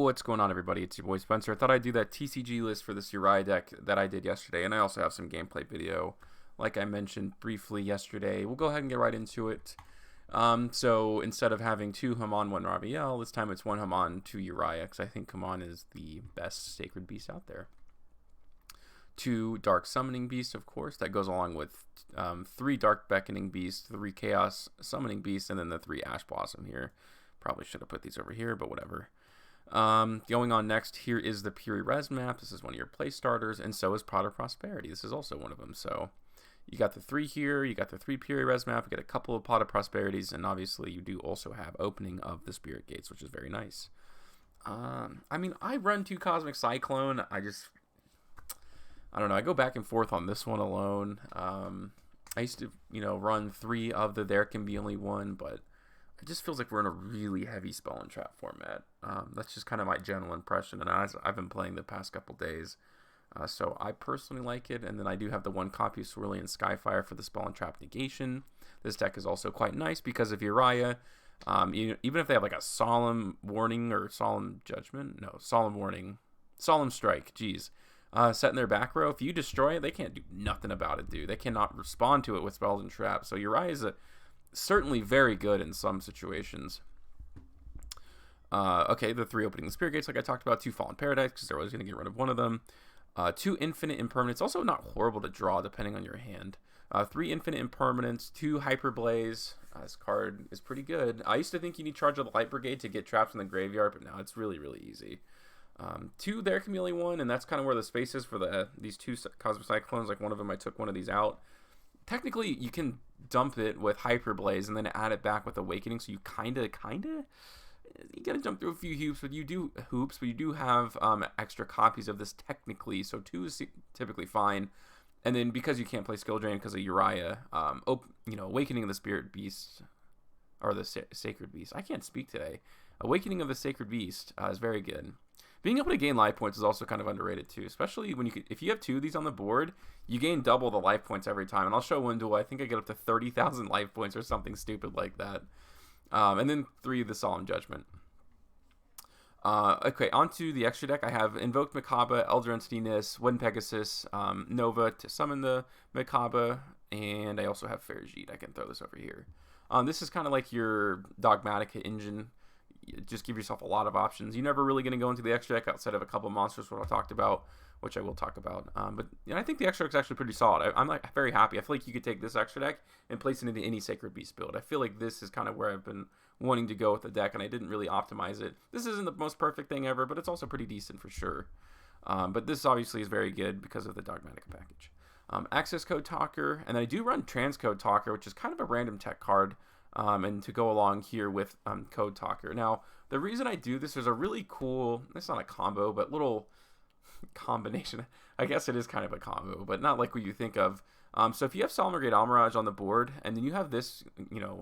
What's going on, everybody? It's your boy Spencer. I thought I'd do that TCG list for this Uria deck that I did yesterday, and I also have some gameplay video, like I mentioned briefly yesterday. We'll go ahead and get right into it. So instead of having 2 Hamon, 1 Raviel, this time it's 1 Hamon, 2 Uria, because I think Hamon is the best Sacred Beast out there. 2 Dark Summoning Beast, of course, that goes along with 3 Dark Beckoning Beast, 3 Chaos Summoning Beast, and then the 3 Ash Blossom here. Probably should have put these over here, but whatever. Going on next, here is the Puri Res map. This is one of your play starters, and so is Pot of Prosperity. This is also one of them. So you got the 3 here, you got the 3 Puri Res map, you get a couple of Pot of Prosperities, and obviously you do also have opening of the Spirit Gates, which is very nice. I mean, I run 2 Cosmic Cyclone. I don't know. I go back and forth on this one alone. I used to, run 3 of the There Can Be Only One, but it just feels like we're in a really heavy spell and trap format. That's just kind of my general impression, and I've been playing the past couple days. So I personally like it, and then I do have the 1 copy of Cerulean Skyfire for the spell and trap negation. This deck is also quite nice because of Uria. Even if they have like a Solemn Warning or Solemn Judgment, no, Solemn Warning, Solemn Strike, geez, set in their back row, if you destroy it, they can't do nothing about it, dude. They cannot respond to it with spells and traps. So Uria is certainly very good in some situations. Okay, the 3 opening the Spirit Gates, like I talked about, 2 Fallen Paradise, because they're always going to get rid of one of them. 2 Infinite Impermanents, also not horrible to draw depending on your hand. 3 Infinite Impermanents, 2 Hyper Blaze. This card is pretty good. I used to think you need Charge of the Light Brigade to get traps in the graveyard, but now it's really, really easy. 2 There Can Be Only One, and that's kind of where the space is for these 2 Cosmic Cyclones. Like one of them, I took one of these out. Technically, you can dump it with Hyper Blaze and then add it back with Awakening, so you kind of, you gotta jump through a few hoops, but you do have extra copies of this technically, so 2 is typically fine. And then because you can't play Skill Drain because of Uria, Awakening of the Spirit Beast, or the Sacred Beast. I can't speak today. Awakening of the Sacred Beast is very good. Being able to gain life points is also kind of underrated too, especially when if you have 2 of these on the board, you gain double the life points every time. And I'll show one duel. I think I get up to 30,000 life points or something stupid like that. And then 3 the Solemn Judgment. Okay, onto the extra deck. I have Invoked Macabre, Elder Entity Nis, Wind Pegasus, Nova to summon the Macabre, and I also have Ferajit. I can throw this over here. This is kind of like your Dogmatica engine. Just give yourself a lot of options. You're never really going to go into the extra deck outside of a couple monsters, what I talked about, which I will talk about. But I think the extra deck is actually pretty solid. I'm like very happy. I feel like you could take this extra deck and place it into any Sacred Beast build. I feel like this is kind of where I've been wanting to go with the deck, and I didn't really optimize it. This isn't the most perfect thing ever, but it's also pretty decent for sure. But this obviously is very good because of the Dogmatica package. Access Code Talker, and then I do run Transcode Talker, which is kind of a random tech card. And to go along here with Code Talker. Now, the reason I do this is a really cool, it's not a combo, but little combination. I guess it is kind of a combo, but not like what you think of. So if you have Solemn Brigade Almirage on the board, and then you have this,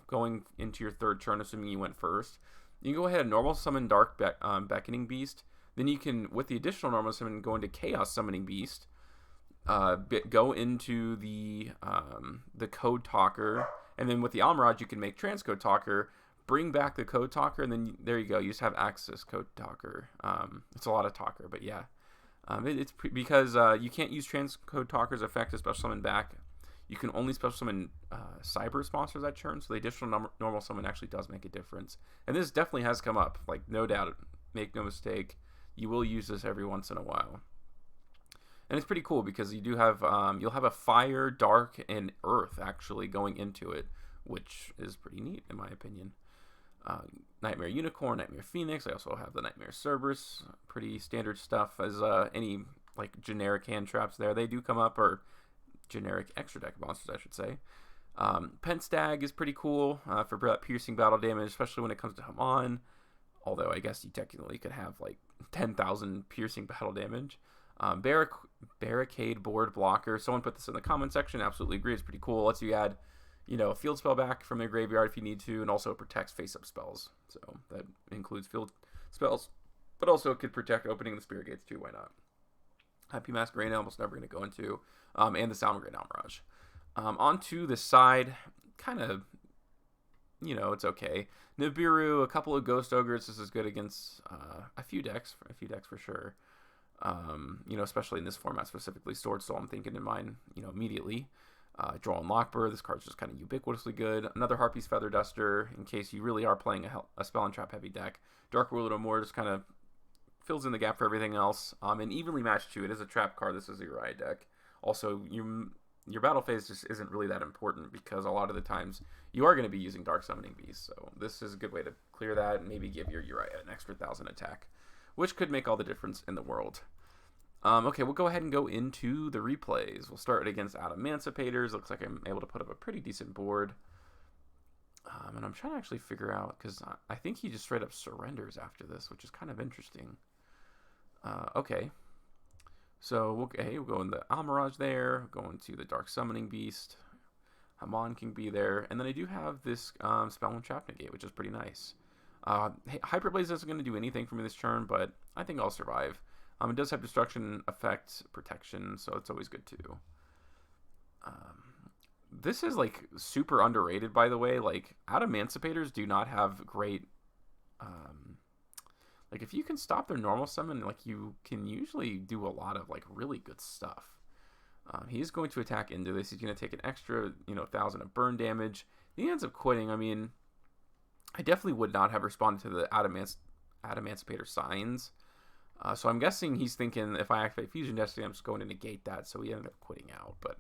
going into your 3rd turn, assuming you went first, you can go ahead and normal summon Dark Beckoning Beast. Then you can, with the additional normal summon, go into Chaos Summoning Beast. Go into the Code Talker, and then with the Almirage you can make Transcode Talker, bring back the Code Talker, and then there you go. You just have Access Code Talker. It's a lot of Talker, but yeah, because you can't use Transcode Talker's effect to special summon back. You can only special summon Cyber monsters that turn, so the additional normal summon actually does make a difference. And this definitely has come up, like no doubt. Make no mistake, you will use this every once in a while. And it's pretty cool because you do have you'll have a Fire, Dark, and Earth actually going into it, which is pretty neat in my opinion. Nightmare Unicorn, Nightmare Phoenix. I also have the Nightmare Cerberus. Pretty standard stuff as any like generic hand traps there. They do come up, or generic extra deck monsters, I should say. Pentstag is pretty cool for piercing battle damage, especially when it comes to Hamon. Although I guess you technically could have like 10,000 piercing battle damage. Barricade Board Blocker. Someone put this in the comment section. Absolutely agree. It's pretty cool. Lets you add, a field spell back from your graveyard if you need to, and also protects face-up spells. So that includes field spells, but also it could protect opening the Spirit Gates too. Why not? Happy Masquerade, almost never going to go into, and the Solemn Brigade Almirage. Onto the side, kind of you know, it's okay. Nibiru, a couple of Ghost Ogres. This is good against a few decks for sure. You know, especially in this format specifically. Sword Soul, I'm thinking in mind, you know, immediately. Draw and Lockbird, this card's just kind of ubiquitously good. Another Harpy's Feather Duster, in case you really are playing a Spell and Trap heavy deck. Dark Ruler no more, just kind of fills in the gap for everything else. And evenly matched too. It is a trap card. This is a Uria deck. Also, your battle phase just isn't really that important because a lot of the times you are going to be using Dark Summoning Beast. So this is a good way to clear that and maybe give your Uria an extra 1,000 attack, which could make all the difference in the world. Okay, we'll go ahead and go into the replays. We'll start against Adamancipators. Looks like I'm able to put up a pretty decent board. And I'm trying to actually figure out, because I think he just straight up surrenders after this, which is kind of interesting. Okay. So we'll go in the Almirage there, go into the Dark Summoning Beast. Hamon can be there. And then I do have this Spell and Trap Negate, which is pretty nice. Hyperblaze isn't going to do anything for me this turn, but I think I'll survive. It does have destruction effect protection, so it's always good too. This is like super underrated, by the way. Like Adamancipators do not have great. Like if you can stop their normal summon, like you can usually do a lot of like really good stuff. He is going to attack into this. He's going to take an extra 1,000 of burn damage. He ends up quitting. I mean, I definitely would not have responded to the Adamancipator signs. So I'm guessing he's thinking if I activate Fusion Destiny, I'm just going to negate that. So he ended up quitting out. But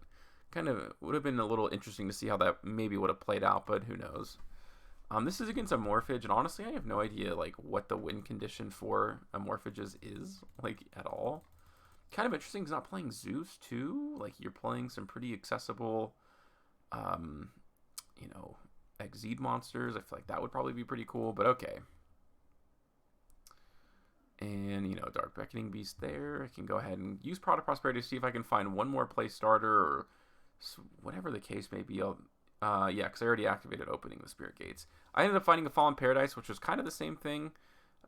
kind of would have been a little interesting to see how that maybe would have played out, but who knows. This is against a Morphage, and honestly, I have no idea like what the win condition for a Morphages is, like, at all. Kind of interesting, he's not playing Zeus, too. Like, you're playing some pretty accessible, Exceed monsters. I feel like that would probably be pretty cool, but okay. And, Dark Beckoning Beast there. I can go ahead and use Prod of Prosperity to see if I can find one more play starter or whatever the case may be. Yeah, because I already activated opening the Spirit Gates. I ended up finding a Fallen Paradise, which was kind of the same thing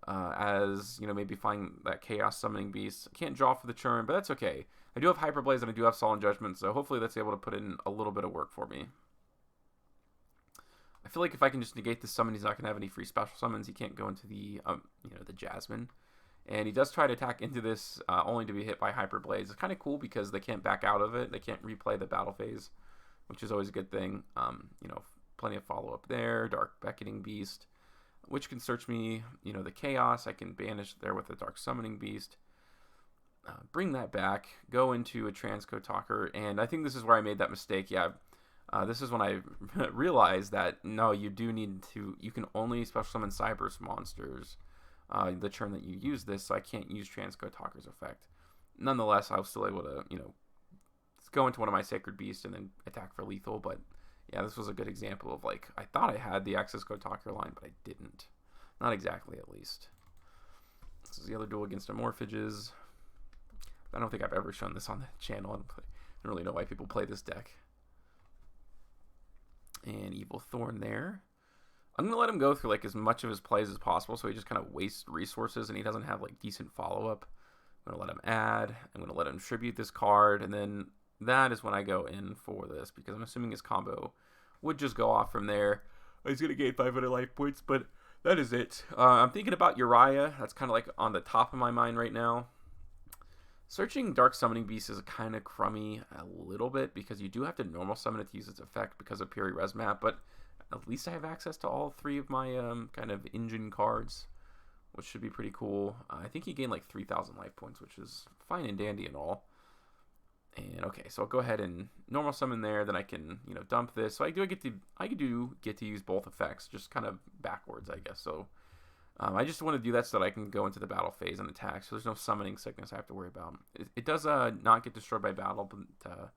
as, maybe finding that Chaos Summoning Beast. I can't draw for the turn, but that's okay. I do have Hyperblaze and I do have Solemn Judgment, so hopefully that's able to put in a little bit of work for me. I feel like if I can just negate this summon, he's not going to have any free special summons. He can't go into the, the Jasmine. And he does try to attack into this only to be hit by Hyperblaze. It's kind of cool because they can't back out of it. They can't replay the battle phase, which is always a good thing. Plenty of follow-up there. Dark Beckoning Beast, which can search me, the Chaos. I can banish there with the Dark Summoning Beast. Bring that back. Go into a Transcode Talker. And I think this is where I made that mistake. Yeah, this is when I realized that, no, you do need to... You can only special summon Cyberse monsters the turn that you use this, so I can't use Transcode Talker's effect. Nonetheless, I was still able to, go into one of my Sacred Beasts and then attack for lethal, but yeah, this was a good example of, like, I thought I had the Access Code Talker line, but I didn't. Not exactly, at least. This is the other duel against Morphages. I don't think I've ever shown this on the channel. I don't really know why people play this deck. And Evil Thorn there. I'm going to let him go through, like, as much of his plays as possible so he just kind of wastes resources and he doesn't have, like, decent follow-up. I'm going to let him add. I'm going to let him tribute this card, and then that is when I go in for this, because I'm assuming his combo would just go off from there. He's going to gain 500 life points, but that is it. I'm thinking about Uria. That's kind of like on the top of my mind right now. Searching Dark Summoning Beast is kind of crummy a little bit, because you do have to normal summon it to use its effect because of Puri Res Map, but at least I have access to all three of my kind of engine cards, which should be pretty cool. I think he gained like 3,000 life points, which is fine and dandy and all. And okay, so I'll go ahead and normal summon there. Then I can, dump this. So I do get to use both effects, just kind of backwards, I guess. So I just want to do that so that I can go into the battle phase and attack. So there's no summoning sickness I have to worry about. It does not get destroyed by battle, but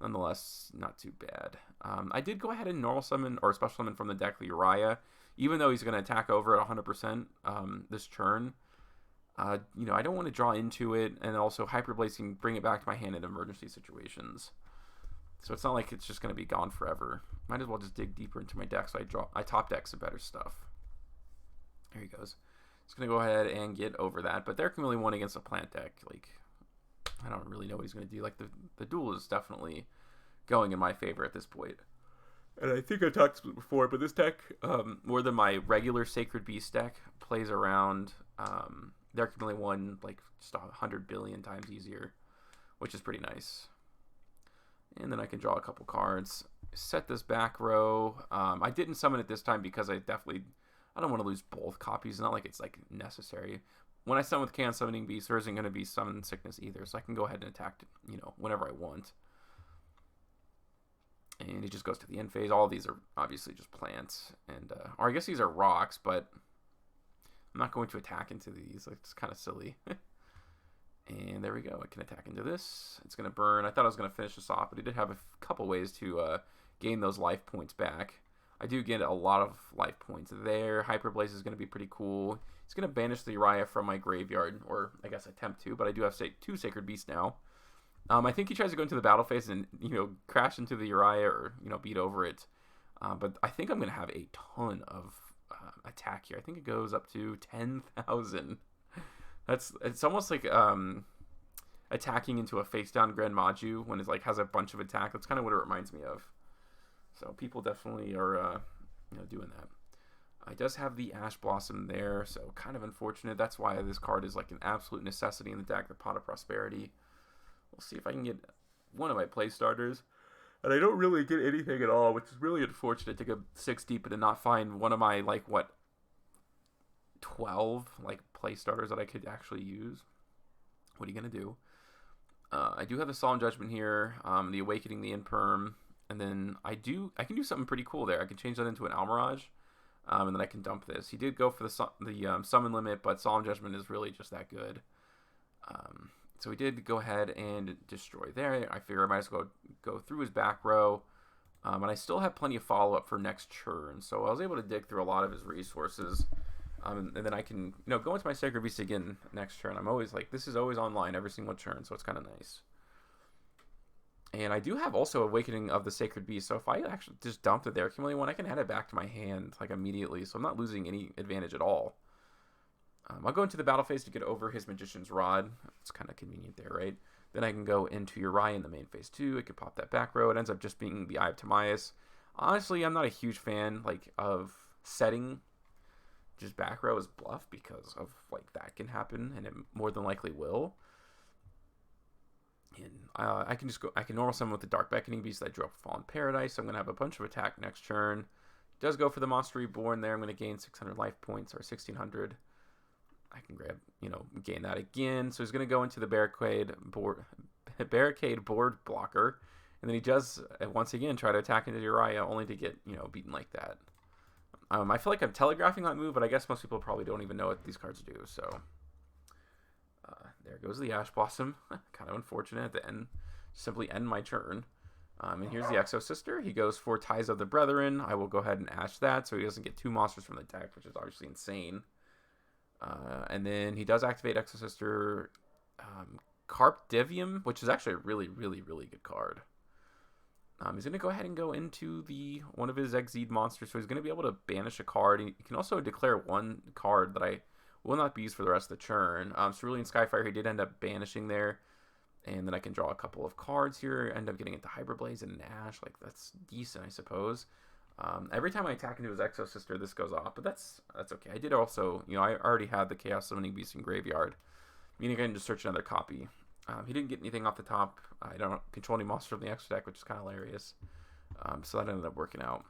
nonetheless, not too bad. I did go ahead and normal summon or special summon from the deck the Uria, even though he's going to attack over at 100% this turn. I don't want to draw into it, and also Hyperblaze can bring it back to my hand in emergency situations. So it's not like it's just going to be gone forever. Might as well just dig deeper into my deck so I top deck some better stuff. There he goes. Just going to go ahead and get over that, but there can only one against a plant deck. Like, I don't really know what he's going to do. Like, the duel is definitely going in my favor at this point. And I think I talked before, but this deck, more than my regular Sacred Beast deck, plays around. They're accumulate one like just 100 billion times easier, which is pretty nice. And then I can draw a couple cards. Set this back row. I didn't summon it this time because I don't want to lose both copies. It's not like it's like necessary. When I summon with Chaos Summoning Beast, there isn't going to be Summon Sickness either, so I can go ahead and attack it, whenever I want. And he just goes to the end phase. All of these are obviously just plants, and or I guess these are rocks, but I'm not going to attack into these. Like, it's kind of silly. And there we go. I can attack into this. It's going to burn. I thought I was going to finish this off, but he did have a couple ways to gain those life points back. I do get a lot of life points there. Hyperblaze is going to be pretty cool. He's going to banish the Uria from my graveyard, or I guess attempt to, but I do have two Sacred Beasts now. I think he tries to go into the battle phase and, crash into the Uria or, beat over it. But I think I'm going to have a ton of attack here. I think it goes up to 10,000. It's almost like attacking into a face-down Grand Maju when it has a bunch of attack. That's kind of what it reminds me of. So people definitely are, doing that. It does have the Ash Blossom there, so kind of unfortunate. That's why this card is like an absolute necessity in the deck, the Pot of Prosperity. We'll see if I can get one of my play starters. And I don't really get anything at all, which is really unfortunate to go 6 deep and to not find one of my, 12, play starters that I could actually use. What are you going to do? I do have the Solemn Judgment here, the Awakening, the Imperm, and then I can do something pretty cool there. I can change that into an Almirage, and then I can dump this. He did go for the summon limit, but Solemn Judgment is really just that good. So we did go ahead and destroy there. I figure I might as well go through his back row. And I still have plenty of follow-up for next turn. So I was able to dig through a lot of his resources. And then I can, go into my Sacred Beast again next turn. I'm always this is always online every single turn, so it's kind of nice. And I do have also Awakening of the Sacred Beast. So if I actually just dumped it there, accumulate one, I can add it back to my hand immediately. So I'm not losing any advantage at all. I'll go into the battle phase to get over his Magician's Rod. It's kind of convenient there, right? Then I can go into Uria in the main phase too. I could pop that back row. It ends up just being the Eye of Timaeus. Honestly, I'm not a huge fan of setting just back row as bluff because of that can happen, and it more than likely will. And I can normal summon with the Dark Beckoning Beast that I drew up Fallen Paradise. So I'm gonna have a bunch of attack next turn. Does go for the Monster Reborn there. I'm gonna gain 600 life points or 1600. I can grab, gain that again. So he's going to go into the barricade board blocker. And then he does, once again, try to attack into Uria, only to get, beaten like that. I feel like I'm telegraphing that move, but I guess most people probably don't even know what these cards do. So there goes the Ash Blossom. Kind of unfortunate at the end. Simply end my turn. And here's the Exo Sister. He goes for Ties of the Brethren. I will go ahead and Ash that so he doesn't get 2 monsters from the deck, which is obviously insane. And then he does activate Exosister Carp Devium, which is actually a really, really, really good card. He's going to go ahead and go into one of his Exceed monsters, so he's going to be able to banish a card. He can also declare one card that I will not be used for the rest of the turn. Cerulean Skyfire, he did end up banishing there. And then I can draw a couple of cards here, end up getting into Hyperblaze and an Ash. That's decent, I suppose. Every time I attack into his Exo Sister, this goes off, but that's okay. I did also, I already had the Chaos Summoning Beast in graveyard, meaning I can just search another copy. He didn't get anything off the top. I don't control any monster from the extra deck, which is kind of hilarious. So that ended up working out.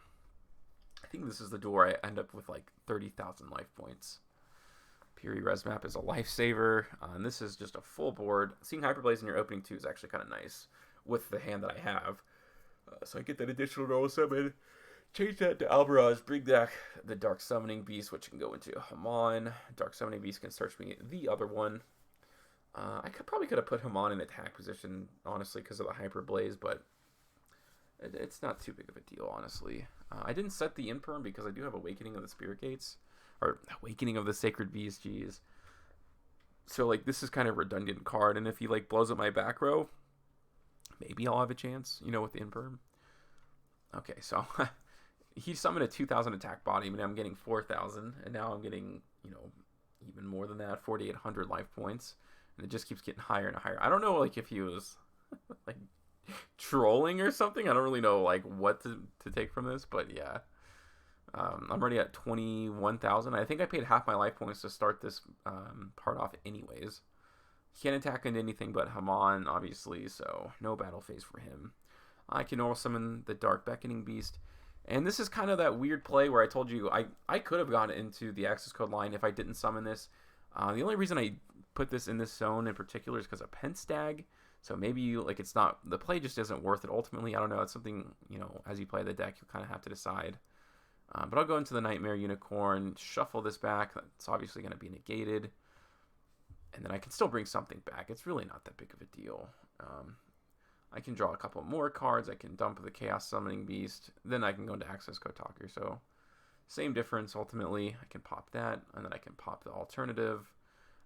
I think this is the duel where I end up with 30,000 life points. Piri Res Map is a lifesaver, and this is just a full board. Seeing Hyperblaze in your opening 2 is actually kind of nice with the hand that I have. So I get that additional roll summon. Change that to Almirage, bring back the Dark Summoning Beast, which can go into Hamon. Dark Summoning Beast can search me the other one. I probably could have put Hamon in attack position, honestly, because of the Hyperblaze, but it's not too big of a deal, honestly. I didn't set the Imperm because I do have Awakening of the Spirit Gates, or Awakening of the Sacred Beast, geez. So, this is kind of a redundant card, and if he, blows up my back row, maybe I'll have a chance, with the Imperm. Okay, so... He summoned a 2,000 attack body, but I'm getting 4,000, and now I'm getting, even more than that, 4,800 life points, and it just keeps getting higher and higher. I don't know, if he was, trolling or something. I don't really know like what to take from this, but yeah. I'm already at 21,000. I think I paid half my life points to start this part off anyways. He can't attack into anything but Haman, obviously, so no battle phase for him. I can normal summon the Dark Beckoning Beast. And this is kind of that weird play where I told you I could have gone into the access code line if I didn't summon this. The only reason I put this in this zone in particular is because of Pentstag. So maybe like it's not, the play just isn't worth it ultimately. I don't know. It's something, you know, as you play the deck, you kind of have to decide. But I'll go into the Nightmare Unicorn, shuffle this back. It's obviously going to be negated. And then I can still bring something back. It's really not that big of a deal. I can draw a couple more cards. I can dump the Chaos Summoning Beast. Then I can go into Access Code Talker. So same difference ultimately. I can pop that, and then I can pop the alternative.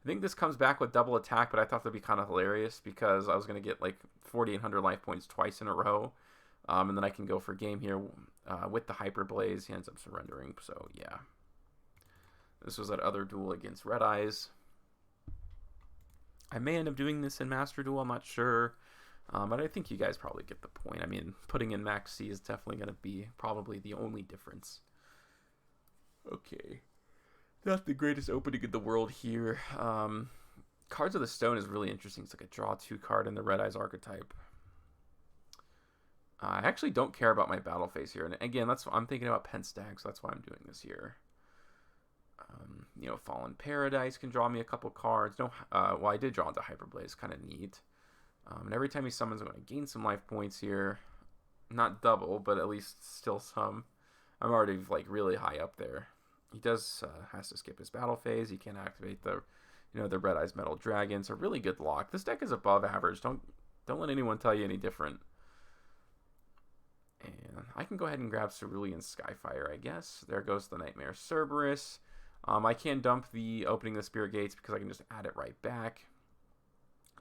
I think this comes back with double attack, but I thought that'd be kind of hilarious because I was going to get like 4,800 life points twice in a row. And then I can go for game here with the Hyper Blaze. He ends up surrendering. So yeah. This was that other duel against Red Eyes. I may end up doing this in Master Duel. I'm not sure. But I think you guys probably get the point. I mean, putting in Max C is definitely going to be probably the only difference. Okay. Not the greatest opening in the world here. Cards of the Stone is really interesting. It's like a draw 2 card in the Red Eyes archetype. I actually don't care about my battle phase here. And again, I'm thinking about Pentstag, so that's why I'm doing this here. You know, Fallen Paradise can draw me a couple cards. No, well, I did draw into Hyperblaze. Kind of neat. And every time he summons, I'm going to gain some life points here. Not double, but at least still some. I'm already like really high up there. He does has to skip his battle phase. He can't activate the, you know, the Red Eyes Metal Dragon. So really good lock. This deck is above average. Don't let anyone tell you any different. And I can go ahead and grab Cerulean Skyfire, I guess. There goes the Nightmare Cerberus. I can dump the Opening the Spirit Gates because I can just add it right back.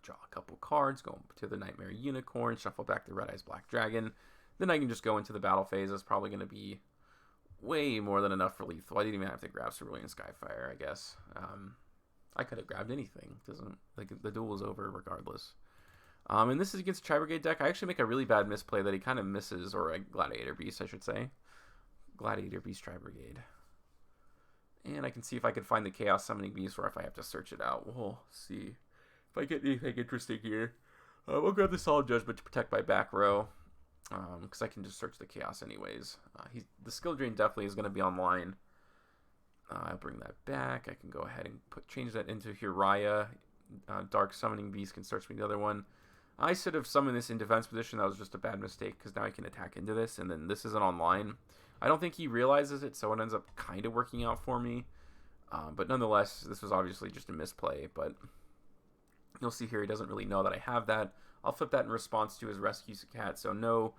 Draw a couple cards, go to the Nightmare Unicorn, shuffle back the Red Eyes Black Dragon. Then I can just go into the battle phase. That's probably going to be way more than enough for lethal. I didn't even have to grab Cerulean Skyfire, I guess. I could have grabbed anything. Doesn't like the duel is over regardless. And this is against Tri-Brigade deck. I actually make a really bad misplay that he kind of misses, or a Gladiator Beast, I should say. Gladiator Beast Tri-Brigade. And I can see if I can find the Chaos Summoning Beast, or if I have to search it out. We'll see if I get anything interesting here. We'll grab the Solid Judgment to protect my back row, because I can just search the Chaos anyways. The Skill Drain definitely is going to be online. I'll bring that back. I can go ahead and change that into Uria. Dark Summoning Beast can search me the other one. I should have summoned this in defense position. That was just a bad mistake, because now I can attack into this, and then this isn't online. I don't think he realizes it, so it ends up kind of working out for me. But nonetheless, this was obviously just a misplay. But you'll see here he doesn't really know that I have that. I'll flip that in response to his Rescue Cat. So no,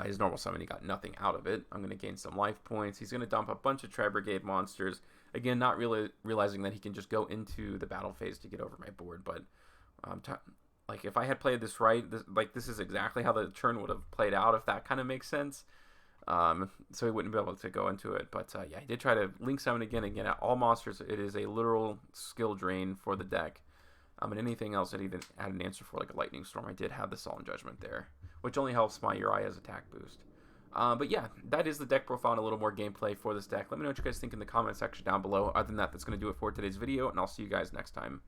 his normal summon, he got nothing out of it. I'm going to gain some life points. He's going to dump a bunch of Tri-Brigade monsters. Again, not really realizing that he can just go into the battle phase to get over my board. But like if I had played this right, this is exactly how the turn would have played out, if that kind of makes sense. So he wouldn't be able to go into it. But yeah, he did try to link summon again and get out all monsters. It is a literal skill drain for the deck. And anything else that he didn't add an answer for, like a Lightning Storm, I did have the Solemn Judgment there, which only helps my Uriah's attack boost. But yeah, that is the deck profile and a little more gameplay for this deck. Let me know what you guys think in the comment section down below. Other than that, that's going to do it for today's video, and I'll see you guys next time.